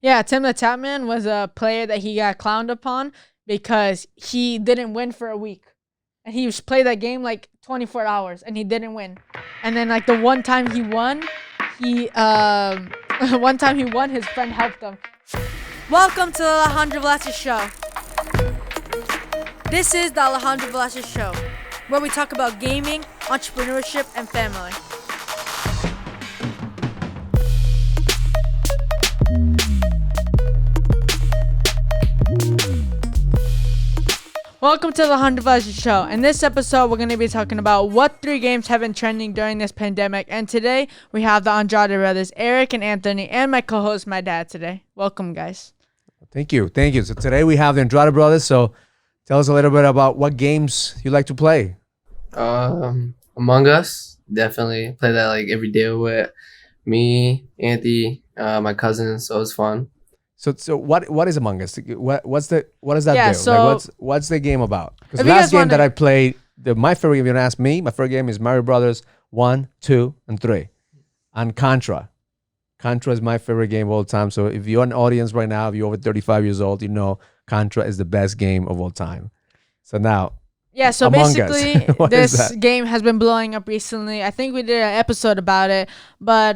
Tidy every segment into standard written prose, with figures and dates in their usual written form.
Yeah, Tim the Tatman was a player that he got clowned upon because he didn't win for a week. And he played that game like 24 hours and he didn't win. And then like the one time he won, one time he won, his friend helped him. Welcome to the Alejandro Villacis Show. This is the Alejandro Villacis Show, where we talk about gaming, entrepreneurship, and family. Welcome to the Alejandro Villacis Show. In this episode, we're going to be talking about what 3 games have been trending during this pandemic. And today, we have the Andrade brothers, Eric and Anthony, and my co-host, my dad today. Welcome, guys. Thank you. So today we have the Andrade brothers. So tell us a little bit about what games you like to play. Among Us, definitely play that like every day with me, Anthony, my cousins. So it's fun. So what is Among Us? What does that Yeah, do? so- Like what's the game about? Because If the you last guys game wanna- that I played, my favorite game, if you ask me, my favorite game is Mario Brothers 1, 2, and 3. And Contra. Contra is my favorite game of all time. So if you're an audience right now, if you're over 35 years old, you know Contra is the best game of all time. So now, Yeah, so Among Us. basically, What is this that? game has been blowing up recently. I think we did an episode about it, but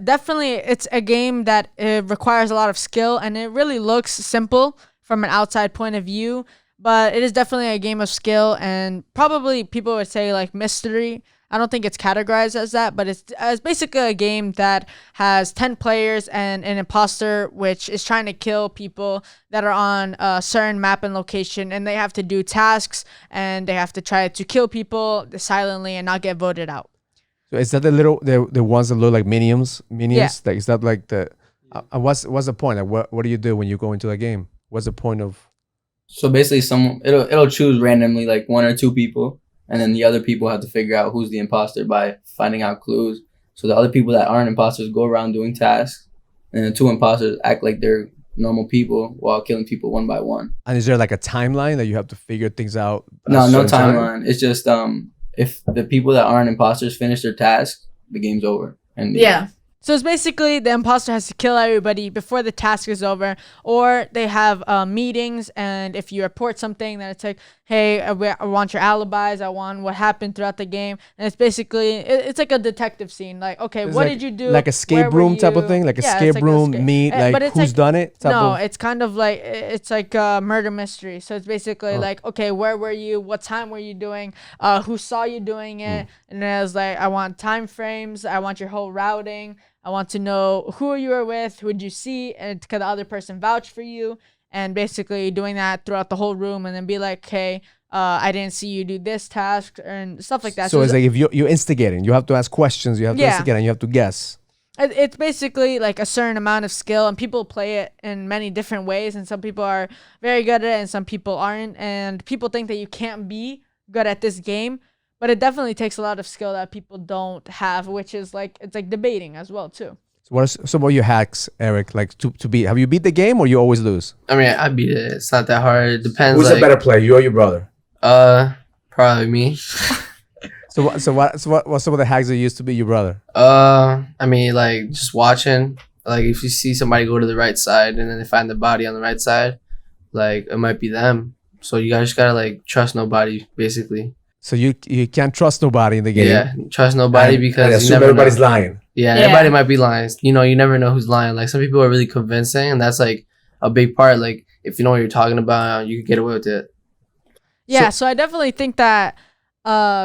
definitely it's a game that requires a lot of skill, and it really looks simple from an outside point of view, but it is definitely a game of skill, and probably people would say like mystery. I don't think it's categorized as that, but it's basically a game that has 10 players and an imposter, which is trying to kill people that are on a certain map and location, and they have to do tasks, and they have to try to kill people silently and not get voted out. so is that the ones that look like minions? Yeah. Like, is that like the what's the point? Like, what do you do when you go into the game? What's the point of? So basically, it'll choose randomly like 1 or 2 people, and then the other people have to figure out who's the imposter by finding out clues. So the other people that aren't imposters go around doing tasks, and the 2 imposters act like they're normal people while killing people one by one. And is there like a timeline that you have to figure things out? at No a certain time? timeline. It's just if the people that aren't imposters finish their task, the game's over. And So it's basically the imposter has to kill everybody before the task is over, or they have meetings, and if you report something, then it's like, hey, I want your alibis, I want what happened throughout the game, and it's basically, it's like a detective scene, like, okay, It's what like- did you do? Like Where escape were room type of you? thing? Like Yeah, it's escape like a room, escape- meet, but like it's who's like- done it? Type No, of, it's kind of like, it's like a murder mystery. So it's basically like, okay, where were you? What time were you doing? Who saw you doing it? And then it was like, I want time frames. I want your whole routing. I want to know who you were with, who did you see, and can the other person vouch for you? And basically doing that throughout the whole room, and then be like, hey, I didn't see you do this task, and stuff like that. so it's like if you're instigating, you have to ask questions, you have to Yeah. instigate, and you have to guess. It's basically like a certain amount of skill, and people play it in many different ways, and some people are very good at it and some people aren't, and people think that you can't be good at this game, but it definitely takes a lot of skill that people don't have, which is like, it's like debating as well too. So what are some of your hacks, Eric? Like to beat? Have you beat the game or you always lose? I mean, I beat it. It's not that hard. It depends. Who's like, the better player, you or your brother? Probably me. So what what's some of the hacks that you used to beat your brother? I mean, like just watching. Like if you see somebody go to the right side and then they find the body on the right side, like it might be them. So you guys just gotta like trust nobody, basically. So you can't trust nobody in the game. Yeah, trust nobody And because you assume never everybody's know. lying. Yeah, Yeah. everybody might be lying. You know, you never know who's lying. Like some people are really convincing, and that's like a big part. Like if you know what you're talking about, you can get away with it. Yeah, so I definitely think that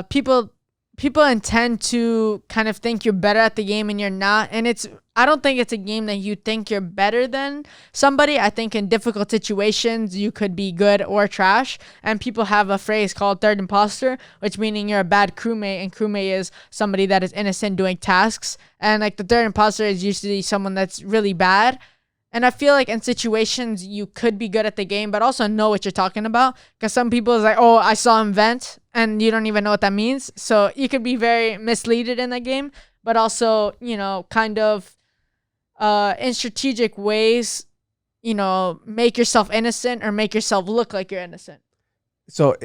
people intend to kind of think you're better at the game and you're not, and I don't think it's a game that you think you're better than somebody. I think in difficult situations you could be good or trash, and people have a phrase called third imposter, which meaning you're a bad crewmate, and crewmate is somebody that is innocent doing tasks, and like the third imposter is usually someone that's really bad. And I feel like in situations you could be good at the game, but also know what you're talking about. Because some people is like, oh, I saw him vent, and you don't even know what that means. So you could be very misleaded in that game, but also, you know, kind of in strategic ways, you know, make yourself innocent or make yourself look like you're innocent. So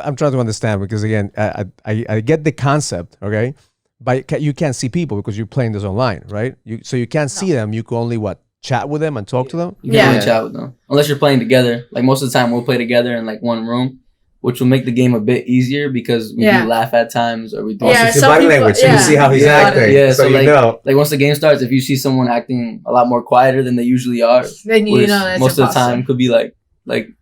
I'm trying to understand because again, I get the concept, okay, but you can't see people because you're playing this online, right? So you can't see them. You can only what? chat with them and talk to them? You can only chat with them unless you're playing together. Like most of the time, we'll play together in like one room, which will make the game a bit easier because we do laugh at times or we do. Yeah, it's body language. So you see how he's acting. Yeah, so like, like once the game starts, if you see someone acting a lot more quieter than they usually are, then you know that's most of the time could be like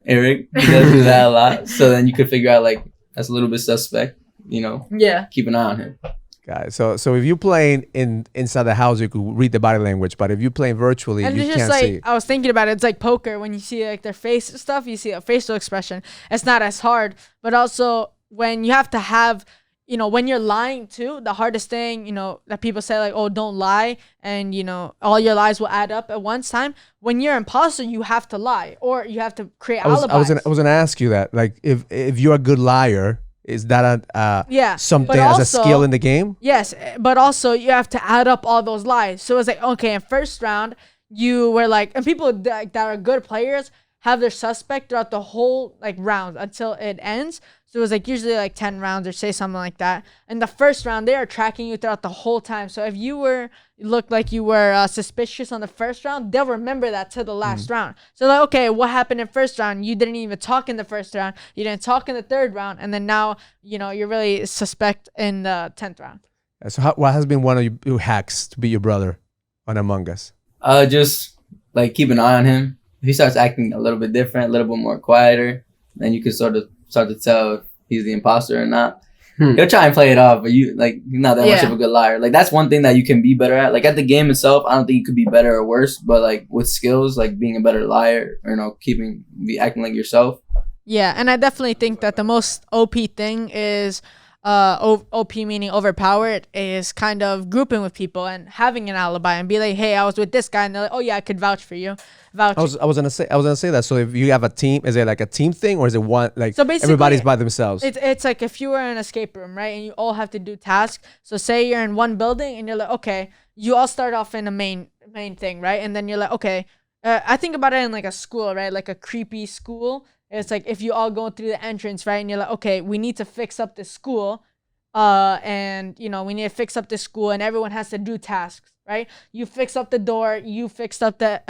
Eric. He does do that a lot. So then you could figure out like that's a little bit suspect. You know. Yeah. Keep an eye on him. Guys, so if you're playing inside the house, you could read the body language, but if you're playing virtually, and you it's can't just like, see. I was thinking about it. It's like poker when you see like their face and stuff. You see a facial expression. It's not as hard, but also when you have to have, you know, when you're lying too, the hardest thing, you know, that people say like, oh, don't lie, and you know, all your lies will add up at one time. When you're an imposter, you have to lie or you have to create alibis. I was gonna ask you that, like, if you're a good liar. Is that something as a skill in the game? Yes, but also you have to add up all those lies. So it's like, okay, in first round, you were like, and people that are good players have their suspect throughout the whole like round until it ends. So it was like usually like 10 rounds or say something like that. And the first round, they are tracking you throughout the whole time. So if you looked like you were suspicious on the first round, they'll remember that to the last round. So like, okay, what happened in first round? You didn't even talk in the first round. You didn't talk in the third round. And then now, you know, you're really suspect in the 10th round. So what has been one of your hacks to beat your brother on Among Us? Just like keep an eye on him. If he starts acting a little bit different, a little bit more quieter, then you can sort of start to tell if he's the imposter or not. He'll try and play it off, but you're not that much of a good liar. Like that's one thing that you can be better at. Like at the game itself, I don't think you could be better or worse, but like with skills, like being a better liar or acting like yourself. Yeah, and I definitely think that the most OP thing is OP meaning overpowered is kind of grouping with people and having an alibi and be like, hey, I was with this guy, and they're like, oh yeah, I could vouch for you. I was gonna say that. So if you have a team, is it like a team thing or is it one like so everybody's by themselves? It's like if you were in an escape room, right, and you all have to do tasks. So say you're in one building and you're like, okay, you all start off in a main thing, right, and then you're like, okay, I think about it in like a school, right, like a creepy school. It's like if you all go through the entrance, right, and you're like, okay, we need to fix up this school, and you know we need to fix up this school, and everyone has to do tasks, right? You fix up the door, you fixed up the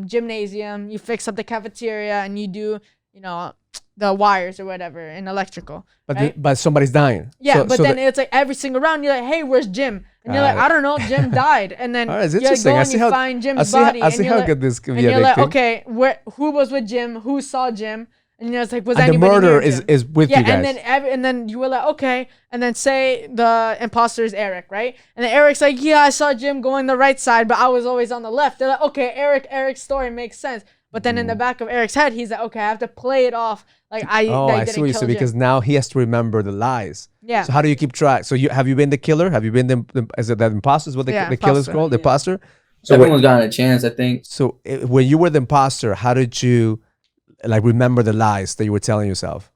gymnasium, you fix up the cafeteria, and you do, you know, the wires or whatever in electrical. But right? But somebody's dying. Yeah, so then it's like every single round you're like, hey, where's Jim? And you're like, I don't know, Jim died. And then you go and you find Jim's body. I see how good this can be. And you're like, okay, who was with Jim? Who saw Jim? And it's like, was and anybody the murderer near Jim? is with you guys. And then you were like, okay. And then say the imposter is Eric, right? And then Eric's like, yeah, I saw Jim going the right side, but I was always on the left. They're like, okay, Eric's story makes sense. But then in the back of Eric's head, he's like, okay, I have to play it off like I see what you said, because now he has to remember the lies. Yeah. So how do you keep track? So have you been the killer? Have you been is it that imposter? Is what the killer's called? The imposter? So everyone's gotten a chance, I think. So when you were the imposter, how did you like remember the lies that you were telling yourself?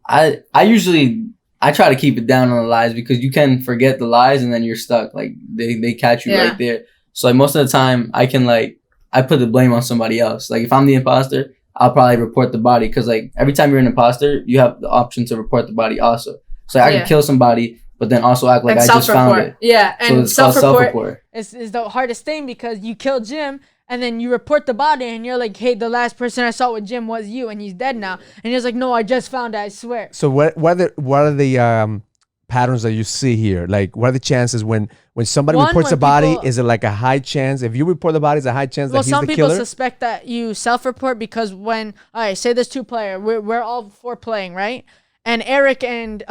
I try to keep it down on the lies because you can forget the lies and then you're stuck. Like they catch you right there. So like most of the time I put the blame on somebody else. Like if I'm the imposter, I'll probably report the body because like every time you're an imposter, you have the option to report the body also. So I can kill somebody, but then also act like I just found it. Yeah, and so self-report is the hardest thing because you kill Jim and then you report the body and you're like, hey, the last person I saw with Jim was you and he's dead now. And he's like, no, I just found it, I swear. So what are the patterns that you see here? Like what are the chances when somebody reports a body? Is it like a high chance? If you report the body, is a high chance that he's the killer? Well, some people suspect that you self-report because all right, say there's two players. We're all four playing, right? And Eric and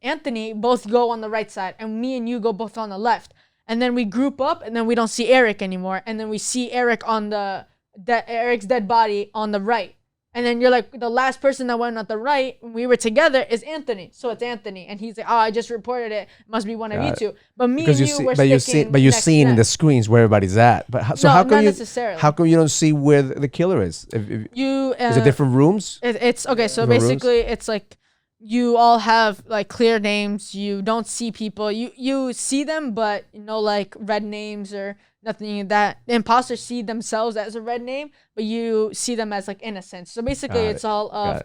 Anthony both go on the right side, and me and you go both on the left. And then we group up, and then we don't see Eric anymore. And then we see Eric on Eric's dead body on the right. And then you're like, the last person that went on the right, when we were together, is Anthony. So it's Anthony. And he's like, oh, I just reported it. It must be one of you two. But me and you were sticking But you're seeing in the screens where everybody's at. But so how come not necessarily. How come you don't see where the killer is? Is it different rooms? It's okay. So basically, it's like you all have like clear names. You don't see people. You see them, but like red names or nothing like that. The imposters see themselves as a red name, but you see them as like innocent. So basically, it's all of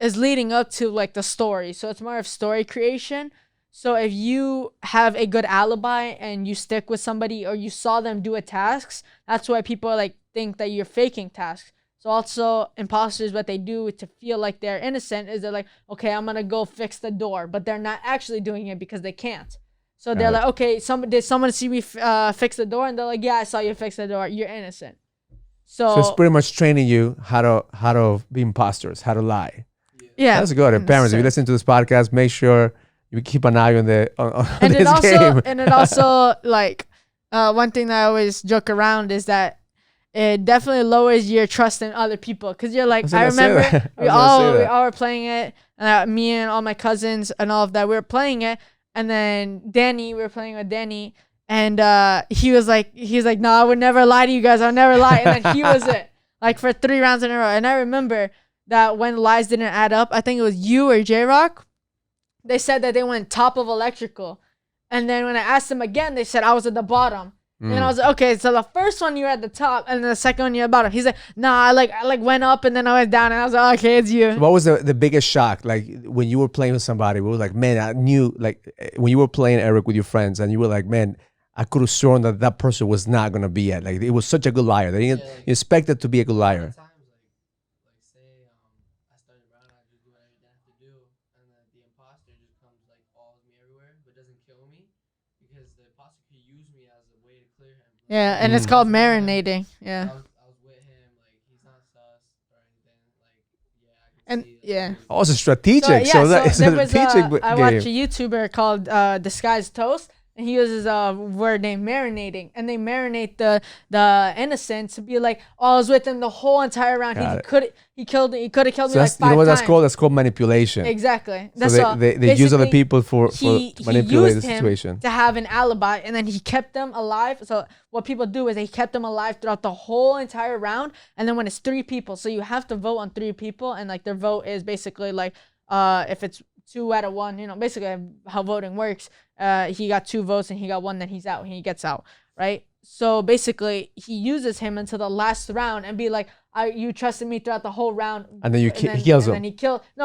is leading up to like the story. So it's more of story creation. So if you have a good alibi and you stick with somebody or you saw them do a task, that's why people like think that you're faking tasks. So also imposters, what they do to feel like they're innocent is they're like, okay, I'm gonna go fix the door, but they're not actually doing it because they can't. So they're like, okay, did someone see me fix the door? And they're like, yeah, I saw you fix the door. You're innocent. So it's pretty much training you how to be imposters, how to lie. Yeah, that's good. And parents, if you listen to this podcast, make sure you keep an eye on this game. And it also like one thing that I always joke around is that it definitely lowers your trust in other people because you're like, I remember we all were playing it, and me and all my cousins and all of that, we were playing it, and then we were playing with Danny, and he was like, no, I would never lie to you guys, I'll never lie, and then he was it like for 3 rounds in a row, and I remember that when lies didn't add up, I think it was you or J-Rock, they said that they went top of electrical, and then when I asked them again, they said I was at the bottom. And I was like, okay, so the first one you were at the top, and the second one you're at the bottom. He's like, nah, I went up and then I went down, and I was like, okay, it's you. So what was the biggest shock? Like when you were playing with somebody, we were like, man, I knew, like when you were playing Eric with your friends, and you were like, man, I could have sworn that person was not gonna be it. Like it was such a good liar. They didn't expect it to be a good liar. Yeah, and it's called marinating. Yeah. I was with him, like he's not sus or anything, like And yeah. Oh, it's strategic. So it's a strategic I watched a YouTuber called Disguised Toast, and he uses a word named marinating, and they marinate the innocent to be like, oh, I was with him the whole entire round. He could have killed me like 5 times. You know what that's called? That's called manipulation. Exactly. That's so they use other people to manipulate the situation. To have an alibi, and then he kept them alive. So what people do is they kept them alive throughout the whole entire round, and then when it's 3 people, so you have to vote on 3 people, and like their vote is basically like if it's 2 out of 1, you know, basically how voting works. He got 2 votes and he got 1, then he's out. He gets out, right? So basically, he uses him until the last round and be like, you trusted me throughout the whole round. And then he kills him. And then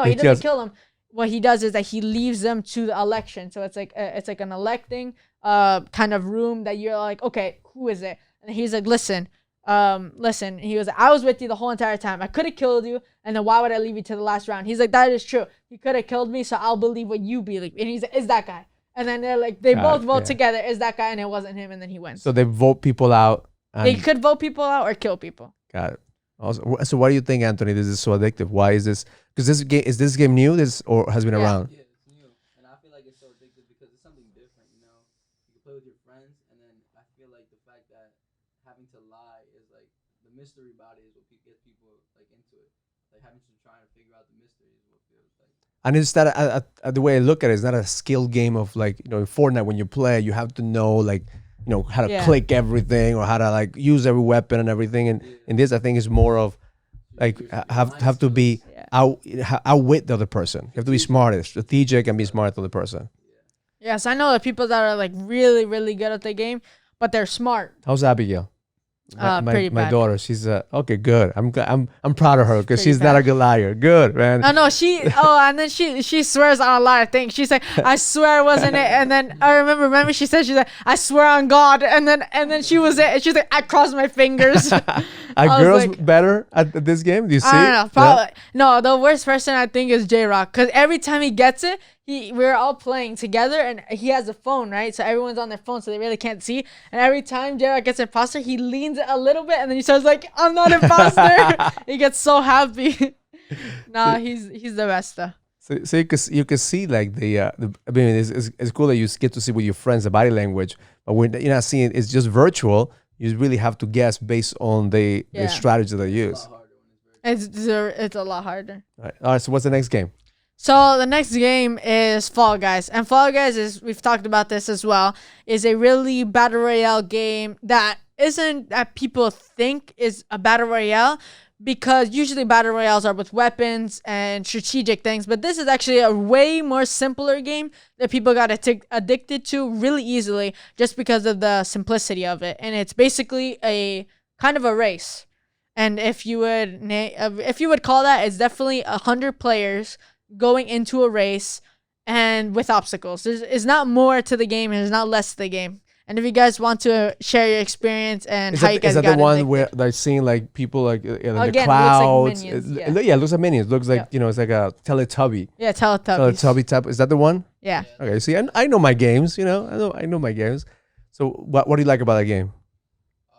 he doesn't kill him. What he does is that he leaves them to the election. So it's like an electing kind of room that you're like, okay, who is it? And he's like, listen. He was like, I was with you the whole entire time. I could have killed you, and then why would I leave you to the last round? He's like, that is true. He could have killed me, so I'll believe what you believe. And he's like, it's that guy. And then they're like, they both vote together. Is that guy? And it wasn't him, and then he wins. So they vote people out. They could vote people out or kill people. Got it. Also, so why do you think, Anthony, this is so addictive? Why is this? Because this game new? Or has been around? Yeah, it's new, and I feel like it's so addictive because it's something different. You know, you can play with your friends, and then I feel like the fact that having to lie is like the mystery about it is what gets people like into it. Like having to try and figure out the mystery is what feels like. And it's that the way I look at it, it's not a skill game of like, you know, in Fortnite when you play, you have to know like, you know, how to click everything or how to like use every weapon and everything. And in this, I think it's more of like have to be outwit the other person. You have to be smart, strategic, and be smart to the other person. Yes, I know the people that are like really, really good at the game, but they're smart. How's Abigail? Pretty bad. My daughter, she's okay, good. I'm proud of her because she's not a good liar. Good, man. Oh no, and then she swears on a lot of things. She's like, I swear it wasn't it, and then I remember she's like, I swear on God, and then she was it, and she's like, I crossed my fingers. Are girls like, better at this game? Do you see? I don't know. Probably no. The worst person I think is J-Rock, because every time he gets it, we're all playing together, and he has a phone, right? So everyone's on their phone, so they really can't see. And every time J-Rock gets imposter, he leans a little bit, and then he starts like, I'm not imposter. He gets so happy. Nah, he's the best though. So you can see like I mean, it's cool that you get to see with your friends the body language, but when you're not seeing it's just virtual. You really have to guess based on the strategy they use. It's a lot harder. All right. So what's the next game? So the next game is Fall Guys. And Fall Guys is, we've talked about this as well, is a really battle royale game that isn't that people think is a battle royale, because usually battle royales are with weapons and strategic things, but this is actually a way more simpler game that people got addicted to really easily just because of the simplicity of it. And it's basically a kind of a race. And if you would call that, it's definitely 100 players going into a race, and with obstacles. It's not more to the game, and there's not less to the game. And if you guys want to share your experience and how you guys got is that the one addicted. where they're seeing like people like in the Again, it looks like clouds? Minions, Yeah, it looks like Minions. It looks like, Yeah. it's like a Teletubby. Yeah, Teletubbies. Teletubby type. Is that the one? Yeah. Okay, see, I know my games, I know my games. So what do you like about that game?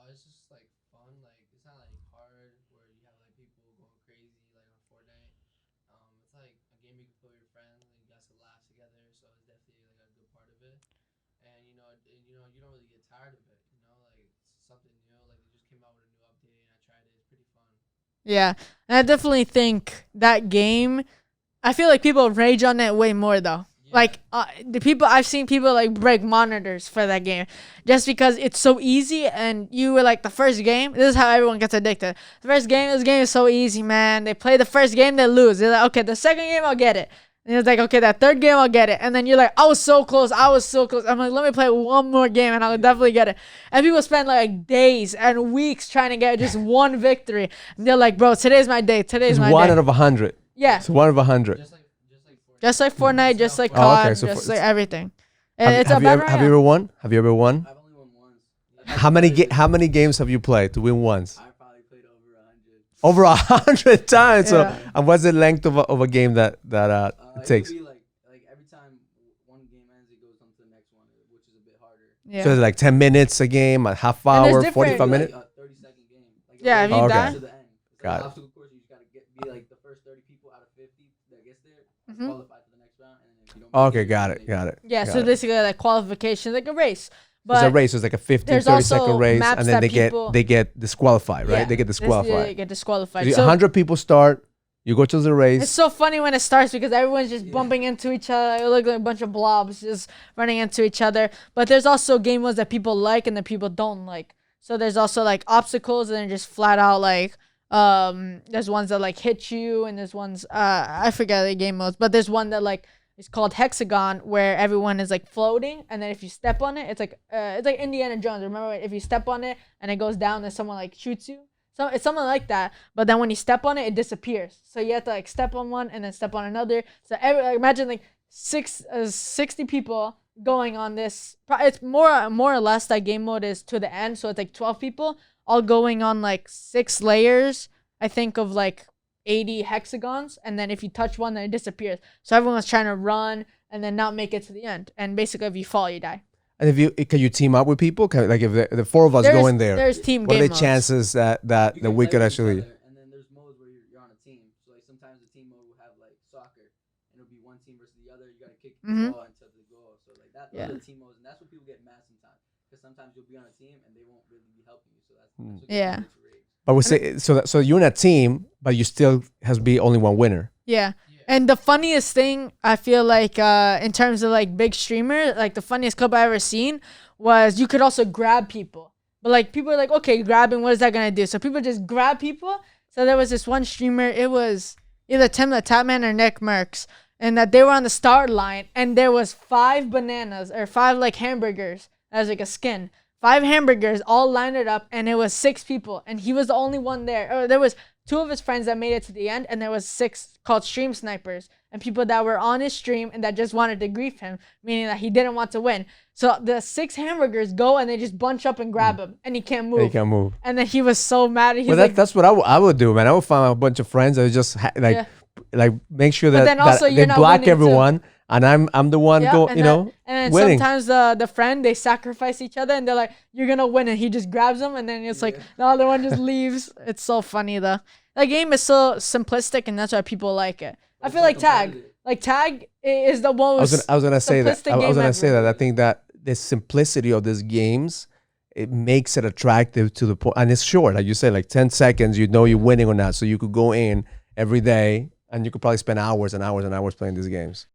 It's just like fun. Like it's not like hard where you have like people going crazy like on Fortnite. It's like a game you can play with your friends and you guys can laugh together. So it's definitely like a good part of it. And you don't really get tired of it. Like it's something new. Like they just came out with a new update and I tried it. It's pretty fun. Yeah. And I definitely think that game, I feel like people rage on it way more though. Like I've seen people like break monitors for that game just because it's so easy. And you were like, the first game, this is how everyone gets addicted. This game is so easy, man. They play the first game, they lose. They're like, okay, the second game I'll get it. And it's like, okay, that third game I'll get it. And then you're like, I was so close. I'm like, let me play one more game and I'll definitely get it. And people spend like days and weeks trying to get just one victory. And they're like, bro, today's my day. Today's my one day. out of 100. Yeah. It's 1 out of 100. Just like Fortnite, just like Oh, COD, okay, so just for- like everything. Have you ever won? Have you ever won? I've only won once. How many games have you played to win once? I probably played over 100. Over 100 times. Yeah. So, and what's the length of a game that it takes? It would be like every time one game ends, it goes on to the next one, which is a bit harder. Yeah. So it's like 10 minutes a game, a half And there's hour, different- 45 minutes. Like a 30-second game. Like Yeah, have you done? To the end. It's Got like it. an obstacle course. You just gotta be like the first 30 people out of 50 that gets there Mhm. qualify for the next round. And then if you don't Okay, make got it. Yeah, got so it. basically like qualification, like a race. It's a But race. It's like a 15, there's 30 also second race, maps and then that they get disqualified, right? Yeah, They get they disqualified. get disqualified. So So 100 people start. You go to the race. it's so funny when it starts because everyone's just bumping into each other. It looks like a bunch of blobs just running into each other. But there's also game modes that people like and that people don't like. So there's also like obstacles and then just flat out like there's ones that like hit you and there's ones I forget the game modes, but there's one that like it's called hexagon where everyone is like floating and then if you step on it, it's like Indiana Jones. Remember if you step on it and it goes down and someone like shoots you? So it's something like that, but then when you step on it, it disappears. So you have to like step on one and then step on another. So imagine like 60 people going on this. It's more or less that game mode is to the end. So it's like 12 people all going on like 6 layers. I think of like 80 hexagons, and then if you touch one, then it disappears. So everyone's trying to run and then not make it to the end. And basically, if you fall, you die. And can you team up with people? Like if the 4 of us go in there, there's team what are game the modes. chances that we could actually? And then there's modes where you're on a team. So like sometimes the team mode will have like soccer, and it'll be one team versus the other. You gotta kick the ball until the goal. So like those are the team modes, and that's what people get mad sometimes. Because sometimes you'll be on a team and they won't really be helping you. So that's what Yeah. gets rage. But we say so you're in a team, but you still has to be only one winner. Yeah. And the funniest thing I feel like in terms of like big streamer, like the funniest clip I ever seen was you could also grab people. But like people are like, okay, grabbing, what is that gonna do? So people just grab people. So there was this one streamer, it was either Tim the Tapman or Nick Merckx, and that they were on the start line and there was 5 bananas or 5 like hamburgers as like a skin. 5 hamburgers all lined it up and it was 6 people and he was the only one there. Or there was 2 of his friends that made it to the end and there was 6 called stream snipers and people that were on his stream and that just wanted to grief him, meaning that he didn't want to win. So the 6 hamburgers go and they just bunch up and grab him and he can't move. He can't move. And then he was so mad. He's Well, like, that's what I would do, man. I would find a bunch of friends that would just like make sure that, then also that you're they not block winning too. everyone, and I'm the one yeah, going, and then winning. sometimes the friend, they sacrifice each other and they're like, you're gonna win, and he just grabs them and then it's like the other one just leaves. It's so funny though. That game is so simplistic and that's why people like it. I feel like Tag is the most I was gonna say that. simplistic I was game gonna say ever. that. I think that the simplicity of these games, it makes it attractive to the point, and it's short, like you said, like 10 seconds. You know you're winning or not, so you could go in every day, and you could probably spend hours and hours and hours playing these games.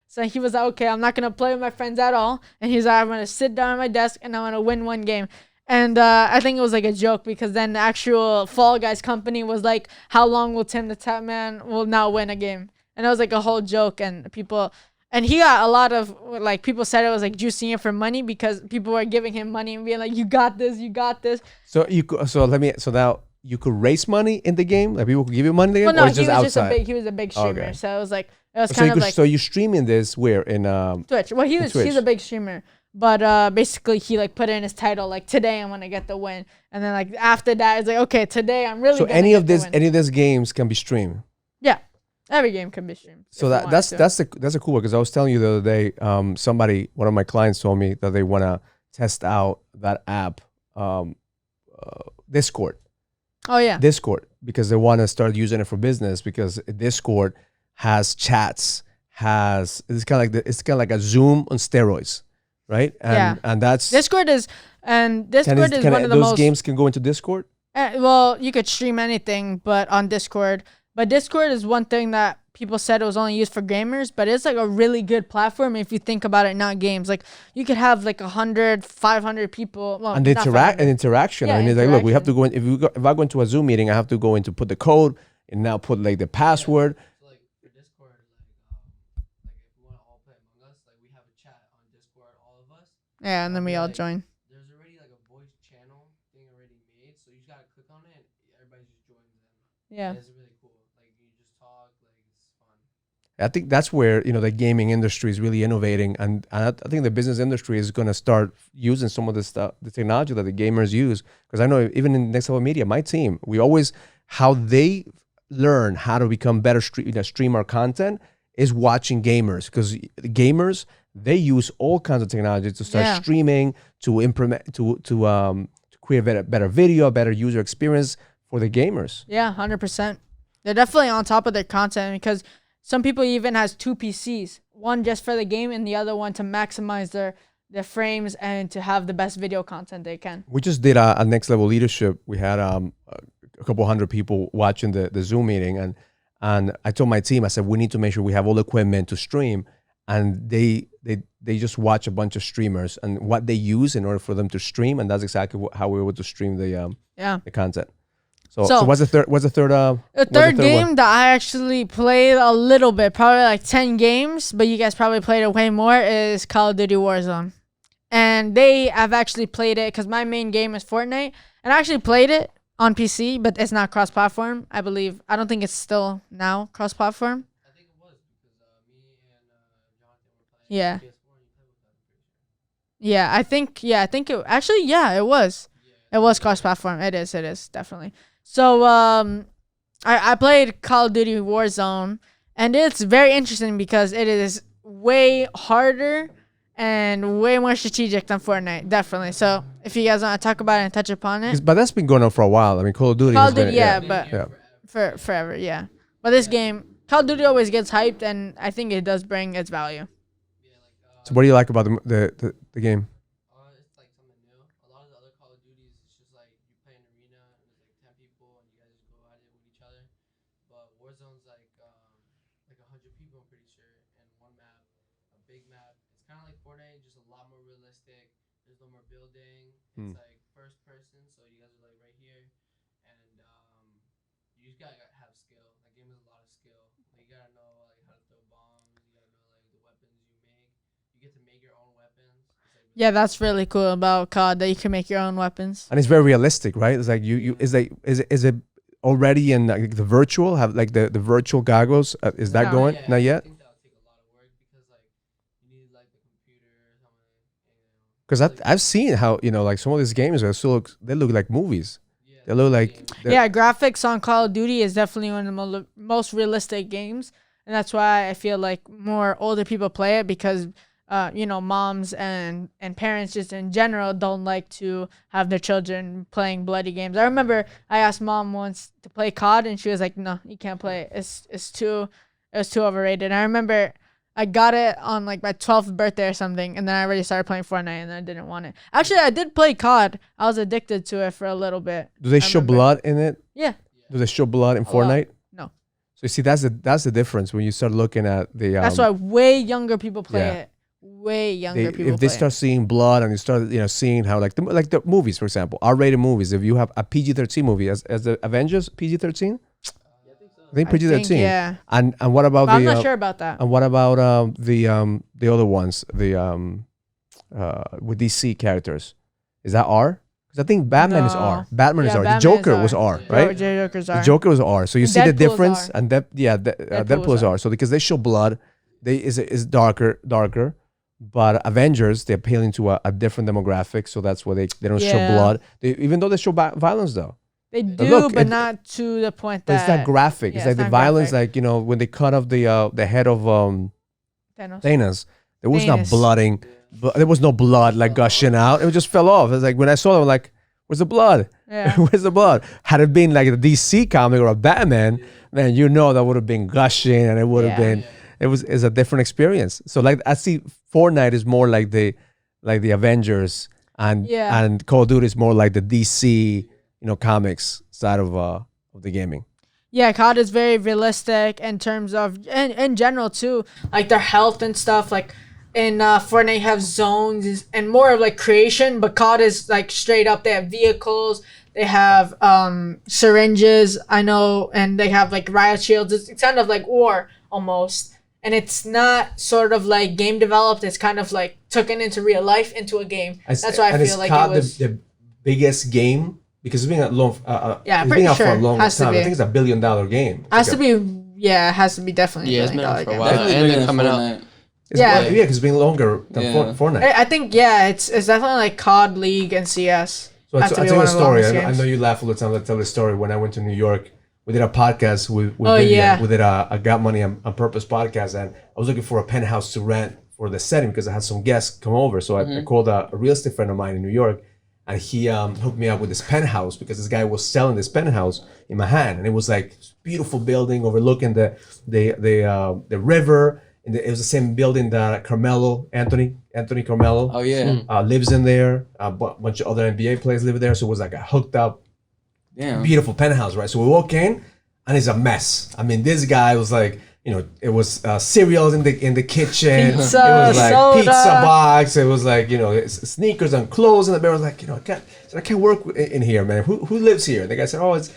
So he was like, okay, I'm not going to play with my friends at all. And he's like, I'm going to sit down at my desk and I'm going to win one game. And I think it was like a joke because then the actual Fall Guys company was like, how long will Tim the Tapman will now win a game? And it was like a whole joke and people... And he got a lot of, like, people said it was like juicing it for money because people were giving him money and being like, you got this, you got this. So now you could raise money in the game? Like people could give you money in the game? Well, no, or he it's was just just a outside? big, he was a big streamer. Okay. So it was like, it was kind of like So you're streaming this where? In Twitch. Well, Twitch. he's a big streamer. But basically he like put in his title, like, today I'm gonna get the win. And then like after that it's like, okay, today I'm really so gonna any get of the this win. any of these games can be streamed. Yeah. Every game can be streamed. So that's a cool one, because I was telling you the other day, one of my clients told me that they want to test out that app, Discord. Oh yeah. Discord, because they want to start using it for business, because Discord has chats, it's kind of like a Zoom on steroids, right? And that's Discord is one of the those most games can go into Discord. well, you could stream anything, but on Discord. But Discord is one thing that people said it was only used for gamers, but it's like a really good platform if you think about it, not games. Like you could have like 100, 500 people. Well, And not interaction. Yeah, I mean, it's like, look, we have to go in. If I go into a Zoom meeting, I have to go in to put the code and now put like the password. So like for Discord, like if we want to all play Among Us, like we have a chat on Discord, all of us. Yeah, and then we all join. There's already like a voice channel thing already made, so you just gotta click on it, and everybody just joins in. Yeah. And it's really cool. Like you just talk, like it's fun. I think that's where the gaming industry is really innovating, and I think the business industry is going to start using some of the stuff, the technology that the gamers use. Because I know even in Next Level Media, my team, we always how they learn how to become better stream our content is watching gamers, because gamers, they use all kinds of technology to start streaming, to implement, to create a better video, a better user experience for the gamers. Yeah, 100%. They're definitely on top of their content, because some people even has 2 PCs, one just for the game and the other one to maximize their frames and to have the best video content they can. We just did a Next Level Leadership. We had a couple hundred people watching the Zoom meeting, and I told my team, I said, we need to make sure we have all the equipment to stream, and they just watch a bunch of streamers and what they use in order for them to stream, and that's exactly how we were able to stream the content. So what's the third? The third game one? that I actually played a little bit, probably like 10 games, but you guys probably played it way more, is Call of Duty Warzone. And they have actually played it, because my main game is Fortnite, and I actually played it on PC, but it's not cross-platform, I believe. I don't think it's still now cross-platform. I think it was because me and Jonathan were playing. Yeah. PS4 and you played with that, I'm pretty sure. I think it actually, it was. It was cross-platform. It is, definitely. So I played Call of Duty Warzone, and it's very interesting because it is way harder and way more strategic than Fortnite, definitely. So if you guys want to talk about it and touch upon it. But that's been going on for a while. I mean, Call of Duty. But forever, yeah. But this game, Call of Duty always gets hyped, and I think it does bring its value. So what do you like about the game? It's like something new. A lot of the other Call of Duties, it's just like you play an arena and there's like 10 people and you guys just go at it with each other. But Warzone's like 100 people, I'm pretty sure, and one map, a big map. It's kind of like Fortnite, just a lot more realistic. There's no more building. It's like first person, so you guys are like right here, and you just gotta have skill. That game is a lot of skill. Like, you gotta know like how to throw bombs. You gotta know like the weapons you make. You get to make your own weapons. Yeah, that's really cool about COD, that you can make your own weapons. And it's very realistic, right? It's like is it already in like the virtual? Have like the virtual goggles? Is that going? Not yet. I think that'll take a lot of work because like you need like the computer or something. Because I've seen how like some of these games they look like movies. They look like graphics on Call of Duty is definitely one of the most realistic games, and that's why I feel like more older people play it, because moms and parents just in general don't like to have their children playing bloody games. I remember I asked mom once to play COD, and she was like, no, you can't play it. It was too overrated. And I remember I got it on like my 12th birthday or something, and then I already started playing Fortnite, and then I didn't want it. Actually, I did play COD. I was addicted to it for a little bit. Do they show blood in it? Yeah. Do they show blood in Fortnite? No. So you see, that's the difference when you start looking at the. That's why way younger people play it. Way younger people. If they start seeing blood and you start seeing how like the movies, for example, R-rated movies. If you have a PG-13 movie, as the Avengers PG-13. I think PG-13. Yeah. And what about But the? I'm not sure about that. And what about the other ones? The with DC characters, is that R? Because I think Batman is R. No. Batman is Yeah, R. The Batman Joker is R. was R, right? Joker's The are. Joker was R. So you see the Deadpool's difference, R. and Deadpool is R. So because they show blood, they is darker. But Avengers, they're appealing to a different demographic, so that's why they don't show Yeah. blood. Even though they show violence, though. They do, look, but not to the point But that it's not graphic. yeah, It's like it's the not violence, graphic. like, you know, when they cut off the head of Thanos, there was not Thanos. blooding. But there was no blood like gushing out. It just fell off. It's like when I saw it, I'm like, where's the blood? Yeah. Where's the blood? Had it been like a DC comic or a Batman, man, you know that would have been gushing and it would have Yeah. been. It's a different experience. So like I see Fortnite is more like the Avengers and Call of Duty is more like the DC, you know, comics side of the gaming. Yeah, COD is very realistic in terms of, and in general too, like their health and stuff. Like in Fortnite, you have zones and more of like creation, but COD is like straight up. They have vehicles, they have syringes, I know, and they have like riot shields. It's kind of like war almost. And it's not sort of like game developed. It's kind of like taken into real life into a game. That's why I feel like it was the biggest game because it's been a long. Yeah, it's pretty been out for sure. a long Has to time. I be. think it's $1 billion game. has to be. Yeah, it has to be definitely. Yeah, a it's been out $1 for a game. while. Definitely And bigger then than coming out. Fortnite. Yeah. Yeah, because it's been longer than Yeah. Fortnite. I think it's definitely like COD, League, and CS. So Has I'll to be tell you one a of the story. longest I games. know you laugh all the time. Let's tell the story. When I went to New York, we did a podcast with Oh, Vivian. yeah. We did a Got Money on Purpose podcast, and I was looking for a penthouse to rent for the setting because I had some guests come over. So I called a real estate friend of mine in New York, and he hooked me up with this penthouse because this guy was selling this penthouse in Manhattan, and it was like this beautiful building overlooking the river. And it was the same building that Anthony Carmelo Oh yeah. lives in there. A bunch of other NBA players live there. So it was like a hooked up, Damn. beautiful penthouse, right? So we walk in, and it's a mess. I mean, this guy was like, you know, it was cereals in the kitchen. Pizza, it was like soda. pizza box. It was like, you know, sneakers and clothes. And the bear was like, you know, I can't work in here, man. Who lives here? The guy said, oh, it's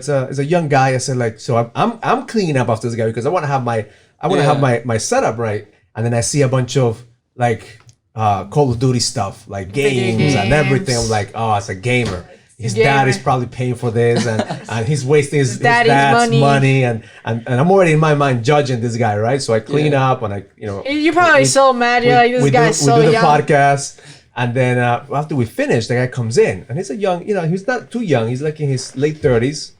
a young guy. I said, like, so I'm cleaning up after this guy because I want to have my setup right. And then I see a bunch of like Call of Duty stuff, like games and everything. I'm like, oh, it's a gamer. His dad is probably paying for this, and he's wasting his dad's money, and I'm already in my mind judging this guy, right? So I clean up, and You're probably so mad. You're like, this guy's so we do the young. podcast, and then after we finish, the guy comes in, and he's a young, he's not too young. He's like in his late 30s,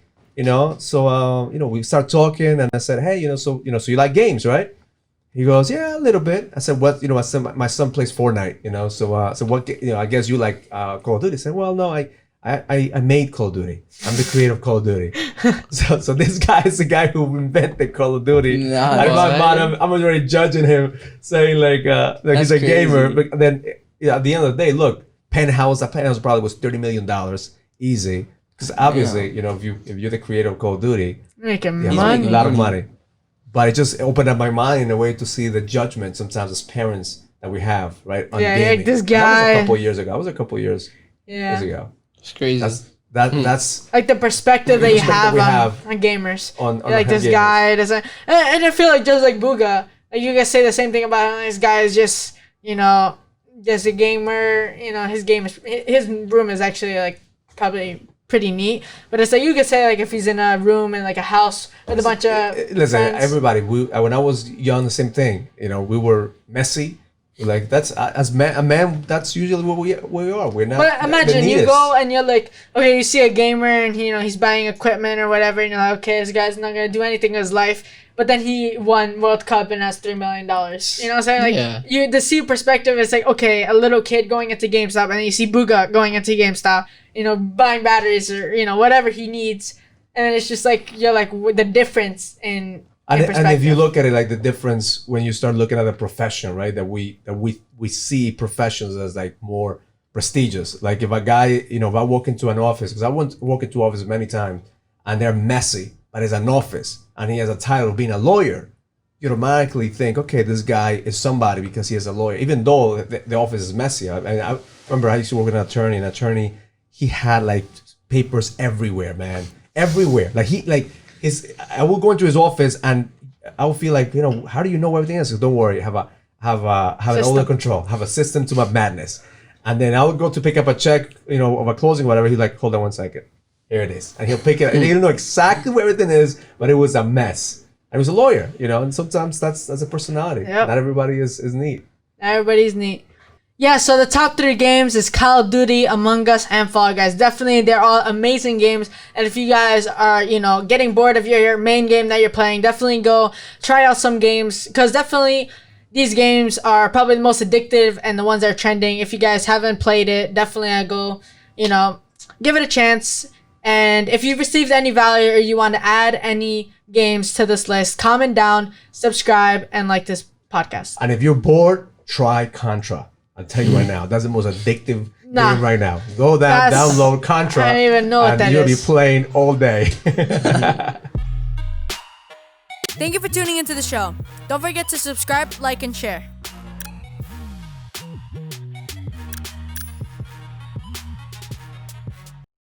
So we start talking, and I said, hey, so you like games, right? He goes, yeah, a little bit. I said, what? I said, my son plays Fortnite, So what? I guess you like Call of Duty. He said, well, no, I made Call of Duty. I'm the creator of Call of Duty. so this guy is the guy who invented Call of Duty. Nah, I'm not mad. I'm already judging him, saying like he's a gamer. But then at the end of the day, look, a penthouse probably was $30 million easy. Because obviously, if you're the creator of Call of Duty, Making you have money. a lot of money. But it just opened up my mind in a way to see the judgment sometimes as parents that we have, right? On gaming. Like this And guy. that was a couple of years ago. I was a couple of years ago. It's crazy. That's Like the perspective that you perspective have, we on gamers. on Like this gamers. guy doesn't, and I feel like just like Booga, like you guys say the same thing about him. This guy is just just a gamer. His room is actually like probably pretty neat, but it's like you could say like if he's in a room in like a house with a bunch of Listen, friends. everybody. When I was young, the same thing. We were messy. Like that's a man. That's usually what we are. We're not. But imagine the you neatest. go and you're like, okay, you see a gamer and he's buying equipment or whatever, and you're like, okay, this guy's not gonna do anything in his life. But then he won World Cup and has $3 million. You know what I'm saying? Like the see perspective is like, okay, a little kid going into GameStop, and then you see Booga going into GameStop, buying batteries or whatever he needs, and then it's just like you're like the difference in perspective. And if you look at it, like the difference when you start looking at the profession, right? That we see professions as like more prestigious. Like if a guy, if I walk into an office, because I walk into offices many times, and they're messy, but it's an office, and he has a title of being a lawyer, you automatically think, okay, this guy is somebody because he is a lawyer, even though the office is messy. I remember I used to work with an attorney, he had like papers everywhere, man, everywhere. Like I will go into his office and I will feel like, how do you know everything else? Don't worry, have it all under control. Have a system to my madness. And then I would go to pick up a check, of a closing, whatever. He's like, hold on 1 second. Here it is. And he'll pick it. And he'll know exactly where everything is, but it was a mess. And he was a lawyer, and sometimes that's a personality. Yep. Not everybody is neat. Everybody's neat. Yeah, so the top 3 games is Call of Duty, Among Us, and Fall Guys. Definitely, they're all amazing games. And if you guys are, getting bored of your main game that you're playing, definitely go try out some games. Because definitely, these games are probably the most addictive and the ones that are trending. If you guys haven't played it, definitely go, give it a chance. And if you've received any value or you want to add any games to this list, comment down, subscribe, and like this podcast. And if you're bored, try Contra. I'll tell you right now, that's the most addictive game right now. Go download Contra. I don't even know what that is. And you'll be playing all day. Thank you for tuning into the show. Don't forget to subscribe, like, and share.